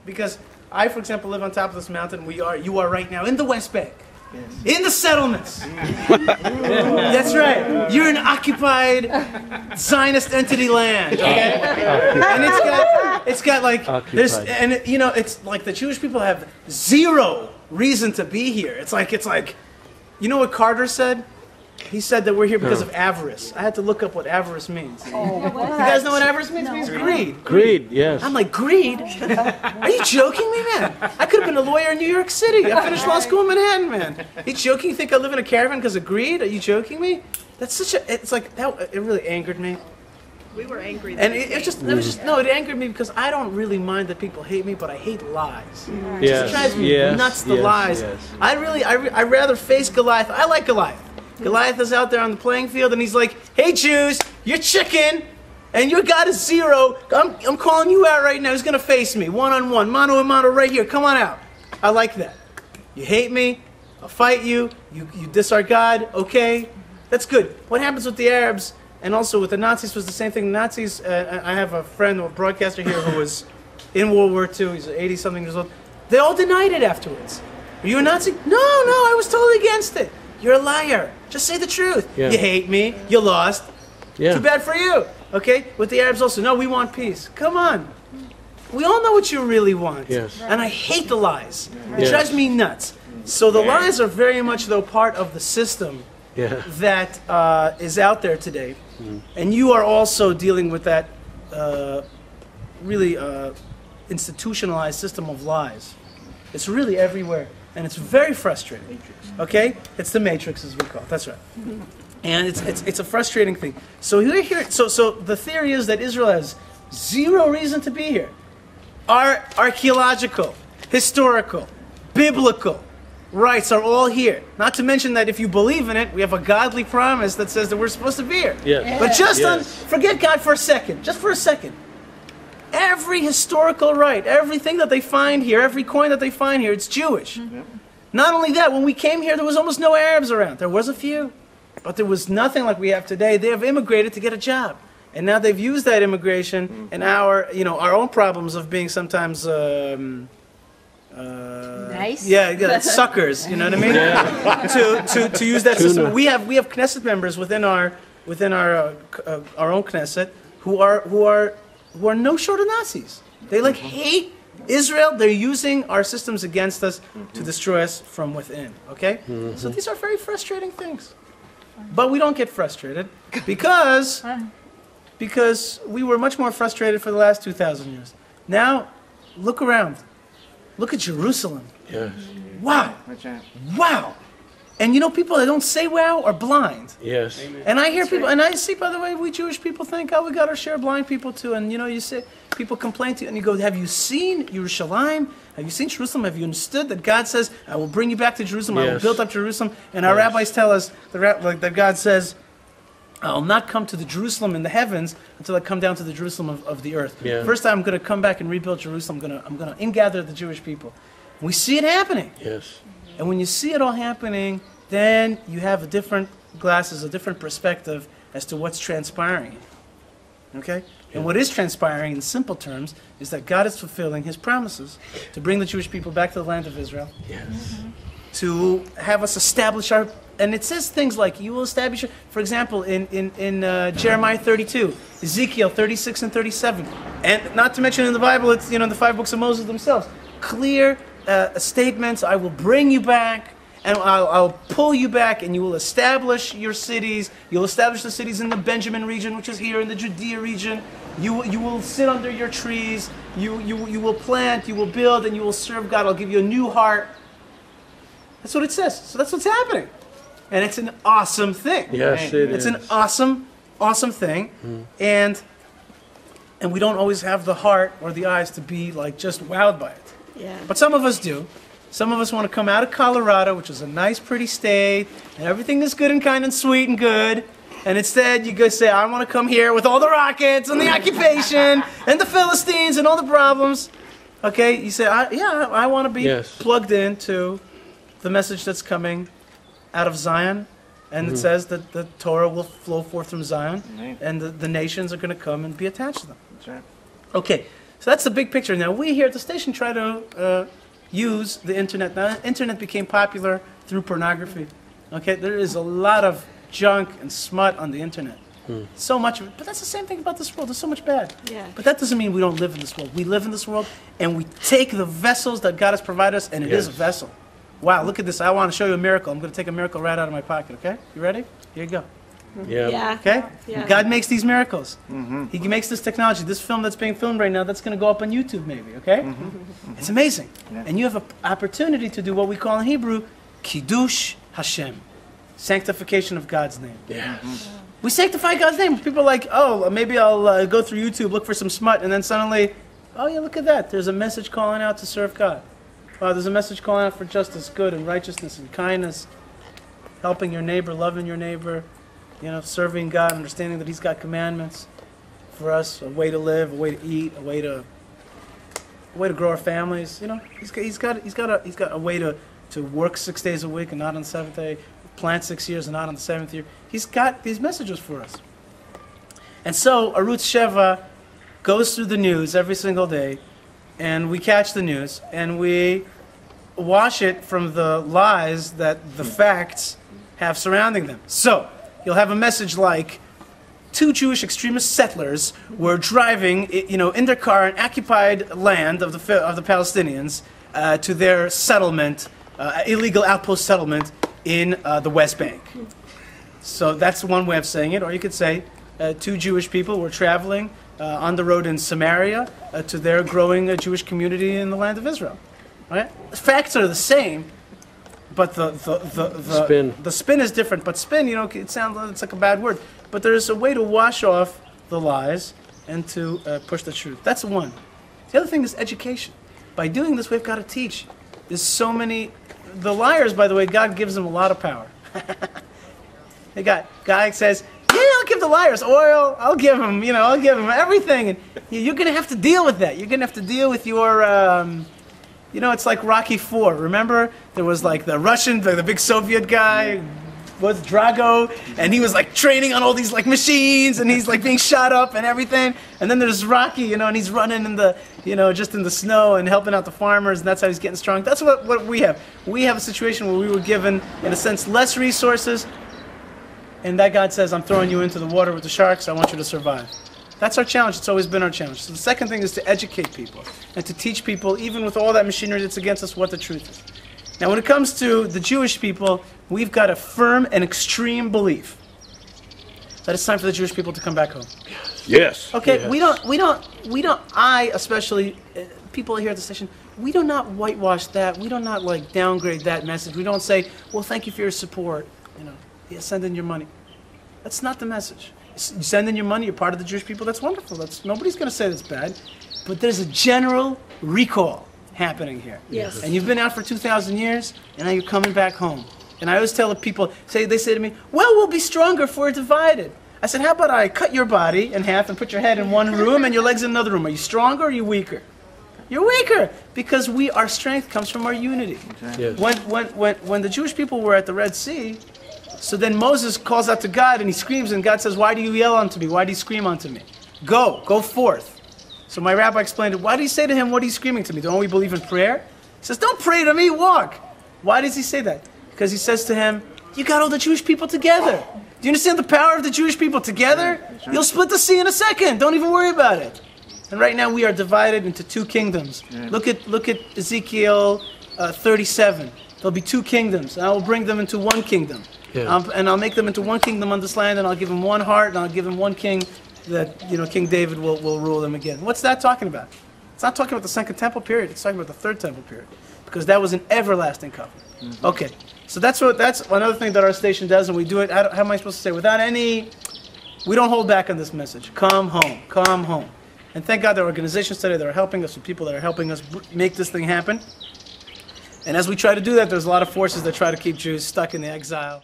Because I, for example, live on top of this mountain. You are right now in the West Bank. Yes. In the settlements. That's right. You're in occupied Zionist entity land. Okay? And it's got like there's, and you know, it's like the Jewish people have zero reason to be here. It's like you know what Carter said? He said that we're here because of avarice. I had to look up what avarice means. Oh, you guys know what avarice means? It means greed. Greed, yes. I'm like, greed? Are you joking me, man? I could have been a lawyer in New York City. I finished law school in Manhattan, man. Are you joking? You think I live in a caravan because of greed? Are you joking me? That's such a, it's like, that. It really angered me. We were angry. And it angered me because I don't really mind that people hate me, but I hate lies. Yes. It drives me nuts, the lies. Yes. I'd rather face Goliath. I like Goliath. Goliath is out there on the playing field and he's like, hey Jews, you're chicken and your God is zero. I'm calling you out right now. He's going to face me one-on-one, mano a mano right here. Come on out. I like that. You hate me, I'll fight you. You diss our God, okay. That's good. What happens with the Arabs and also with the Nazis was the same thing. The Nazis, I have a friend, a broadcaster here who was in World War II. He's 80-something years old. They all denied it afterwards. Are you a Nazi? No, I was totally against it. You're a liar. Just say the truth. Yeah. You hate me. You lost. Yeah. Too bad for you. Okay? With the Arabs also. No, we want peace. Come on. We all know what you really want. Yes. And I hate the lies. It drives me nuts. So the lies are very much, though, part of the system that is out there today. And you are also dealing with that really institutionalized system of lies. It's really everywhere. And it's very frustrating. Okay? It's the matrix, as we call it. That's right. And it's a frustrating thing. So here, so the theory is that Israel has zero reason to be here. Our archaeological, historical, biblical rights are all here. Not to mention that if you believe in it, we have a godly promise that says that we're supposed to be here. Yes. But just forget God for a second. Just for a second. Every historical right, everything that they find here, every coin that they find here, it's Jewish. Not only that, when we came here, there was almost no Arabs around. There was a few, but there was nothing like we have today. They have immigrated to get a job. And now they've used that immigration and our own problems of being sometimes nice. Yeah, suckers, you know what I mean? To use that system. We have Knesset members within our own Knesset who are no short of Nazis. They hate Israel. They're using our systems against us to destroy us from within. Okay? So these are very frustrating things. But we don't get frustrated because we were much more frustrated for the last 2,000 years. Now, look around. Look at Jerusalem. Yes. Wow. Wow. And people that don't say wow are blind. Yes. And I hear people, and I see, by the way, we Jewish people think, we got our share of blind people too. And you say, people complain to you, and you go, have you seen Yerushalayim? Have you seen Jerusalem? Have you understood that God says, I will bring you back to Jerusalem, I will build up Jerusalem? And our rabbis tell us that God says, I'll not come to the Jerusalem in the heavens until I come down to the Jerusalem of the earth. Yeah. First time I'm going to come back and rebuild Jerusalem. I'm going to ingather the Jewish people. And we see it happening. Yes. And when you see it all happening, then you have a different perspective as to what's transpiring. Okay? Yeah. And what is transpiring in simple terms is that God is fulfilling His promises to bring the Jewish people back to the land of Israel. Yes. To have us establish our... And it says things like, you will establish... For example, in Jeremiah 32, Ezekiel 36 and 37. And not to mention in the Bible, it's, the 5 books of Moses themselves. Clear statements, I will bring you back, and I'll pull you back, and you will establish your cities. You'll establish the cities in the Benjamin region, which is here, in the Judea region. You will sit under your trees. You will plant, you will build, and you will serve God. I'll give you a new heart. That's what it says. So that's what's happening. And it's an awesome thing. Yes, it It's is. an awesome thing. And we don't always have the heart or the eyes to be just wowed by it. Yeah. But some of us do. Some of us want to come out of Colorado, which is a nice, pretty state, and everything is good and kind and sweet and good. And instead, you go say, I want to come here with all the rockets and the occupation and the Philistines and all the problems. Okay? You say, I want to be plugged into the message that's coming out of Zion. And it says that the Torah will flow forth from Zion, and the nations are going to come and be attached to them. That's right. Okay. So that's the big picture. Now, we here at the station try to use the internet. Now, the internet became popular through pornography. Okay, there is a lot of junk and smut on the internet. So much of it. But that's the same thing about this world. There's so much bad. Yeah. But that doesn't mean we don't live in this world. We live in this world, and we take the vessels that God has provided us, and it is a vessel. Wow, look at this. I want to show you a miracle. I'm going to take a miracle right out of my pocket, okay? You ready? Here you go. Yeah. Okay? Yeah. God makes these miracles. He makes this technology. This film that's being filmed right now, that's going to go up on YouTube maybe, okay? It's amazing. And you have an opportunity to do what we call in Hebrew, Kiddush Hashem. Sanctification of God's name. We sanctify God's name. People are like, oh, maybe I'll go through YouTube, look for some smut, and then suddenly, oh yeah, look at that. There's a message calling out to serve God. There's a message calling out for justice, good, and righteousness, and kindness, helping your neighbor, loving your neighbor, you know, serving God, understanding that He's got commandments for us, a way to live, a way to eat, a way to grow our families. You know, He's got a way to work 6 days a week and not on the seventh day, plant 6 years and not on the seventh year. He's got these messages for us. And so Arutz Sheva goes through the news every single day, and we catch the news, and we wash it from the lies that the facts have surrounding them. So you'll have a message like, 2 Jewish extremist settlers were driving, you know, in their car in occupied land of the Palestinians to their settlement, illegal outpost settlement in the West Bank. So that's one way of saying it. Or you could say 2 Jewish people were traveling on the road in Samaria to their growing Jewish community in the land of Israel. Right? The facts are the same, but the spin is different. But spin, you know, it's like a bad word. But there's a way to wash off the lies and to push the truth. That's one. The other thing is education. By doing this, we've got to teach. There's so many. The liars, by the way, God gives them a lot of power. God says, yeah, I'll give the liars oil. I'll give them everything. And you're going to have to deal with that. You're going to have to deal with your, you know, it's like Rocky IV. Remember? There was like the Russian, the big Soviet guy, with Drago, and he was like training on all these like machines, and he's like being shot up and everything. And then there's Rocky, you know, and he's running in the, you know, just in the snow and helping out the farmers, and that's how he's getting strong. That's what we have. We have a situation where we were given, in a sense, less resources, and that God says, I'm throwing you into the water with the sharks, I want you to survive. That's our challenge. It's always been our challenge. So the second thing is to educate people and to teach people, even with all that machinery that's against us, what the truth is. Now, when it comes to the Jewish people, we've got a firm and extreme belief that it's time for the Jewish people to come back home. Yes. Okay, yes. we don't, I especially, people here at the station, we do not whitewash that. We do not like downgrade that message. We don't say, well, thank you for your support. You know, yeah, send in your money. That's not the message. You send in your money, you're part of the Jewish people, that's wonderful. Nobody's going to say that's bad. But there's a general recall happening here. Yes. And you've been out for 2,000 years, and now you're coming back home. And I always tell the people, they say to me, well, we'll be stronger if we're divided. I said, how about I cut your body in half and put your head in one room and your legs in another room? Are you stronger or are you weaker? You're weaker, because our strength comes from our unity. Yes. When the Jewish people were at the Red Sea, so then Moses calls out to God and he screams, and God says, why do you yell unto me? Why do you scream unto me? Go forth. So my rabbi explained it. Why do you say to him, what are you screaming to me? Don't we believe in prayer? He says, don't pray to me, walk. Why does he say that? Because he says to him, you got all the Jewish people together. Do you understand the power of the Jewish people together? You'll split the sea in a second. Don't even worry about it. And right now we are divided into 2 kingdoms. Look at Ezekiel 37. There'll be 2 kingdoms, and I will bring them into 1 kingdom. Yeah. And I'll make them into 1 kingdom on this land, and I'll give them 1 heart, and I'll give them 1 king, that, you know, King David will rule them again. What's that talking about? It's not talking about the Second Temple period. It's talking about the Third Temple period, because that was an everlasting covenant. Okay, so that's another thing that our station does, and we do it. How am I supposed to say? Without any, we don't hold back on this message. Come home, come home. And thank God there are organizations today that are helping us, and people that are helping us make this thing happen. And as we try to do that, there's a lot of forces that try to keep Jews stuck in the exile.